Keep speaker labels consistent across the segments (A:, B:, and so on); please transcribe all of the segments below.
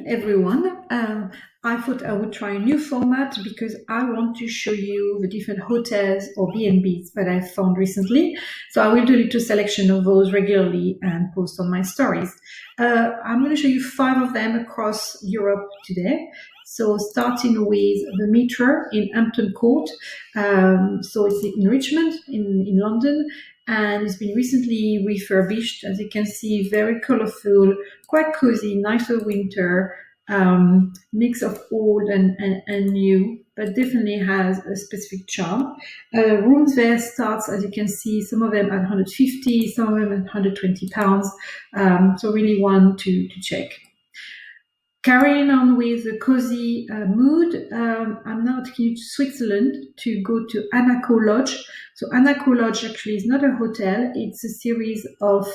A: Everyone. I thought I would try a new format because I want to show you the different hotels or B&Bs that I've found recently. So I will do a little selection of those regularly and post on my stories. I'm going to show you 5 of them across Europe today. So starting with the Mitre in Hampton Court. So it's in Richmond in London, and it's been recently refurbished. As you can see, very colorful, quite cozy, nice for winter, mix of old and new, but definitely has a specific charm. Rooms there starts, as you can see, some of them at 150, some of them at £120. So really one to check. Carrying on with the cozy mood, I'm now taking you to Switzerland to go to Anaco Lodge. So Anaco Lodge actually is not a hotel, it's a series of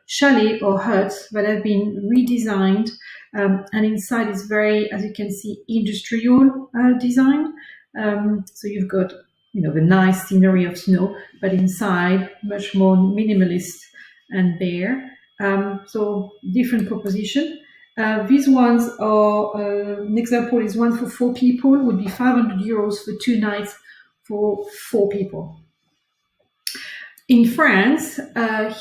A: chalet or huts that have been redesigned, and inside is very, as you can see, industrial design. So you've got, the nice scenery of snow, but inside much more minimalist and bare. So different proposition. These ones are, an example is one for 4 people, would be €500 for 2 nights for 4 people. In France,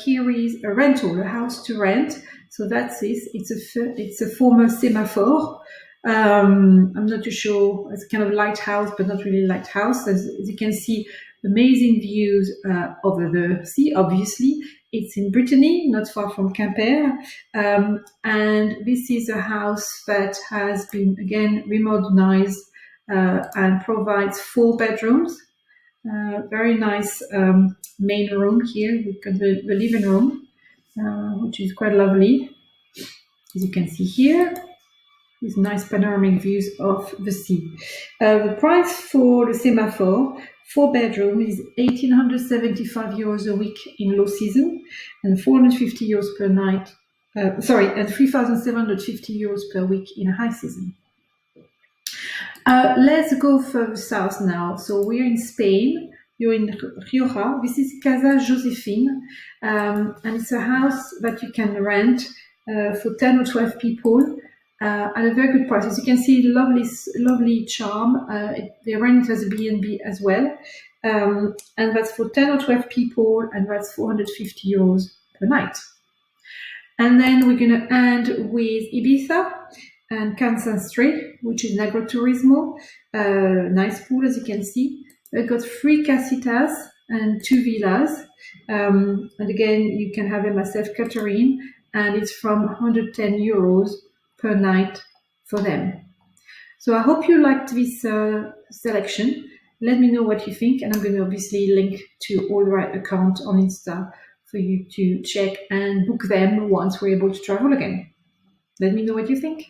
A: here is a rental, a house to rent. So that's this. It's a former Sémaphore. I'm not too sure. It's kind of lighthouse, but not really lighthouse. As you can see, amazing views over the sea, obviously. It's in Brittany, not far from Quimper. And this is a house that has been, again, remodernized and provides 4 bedrooms. Very nice main room here. We've got the living room, which is quite lovely. As you can see here, with nice panoramic views of the sea. The price for the Sémaphore 4 bedroom is €1,875 a week in low season, and €450 per night. And €3,750 per week in high season. Let's go further south now. So we're in Spain. You're in Rioja. This is Casa Josephine, and it's a house that you can rent for 10 or 12 people. At a very good price. As you can see, lovely charm. They rent it as a B&B as well. And that's for 10 or 12 people, and that's €450 per night. And then we're going to end with Ibiza and Sastre, which is an agroturismo. Nice pool, as you can see. We've got 3 casitas and 2 villas. And again, you can have them as self-catering, and it's from €110 per night for them. So I hope you liked this selection. Let me know what you think, and I'm going to obviously link to all the right accounts on Insta for you to check and book them once we're able to travel again. Let me know what you think.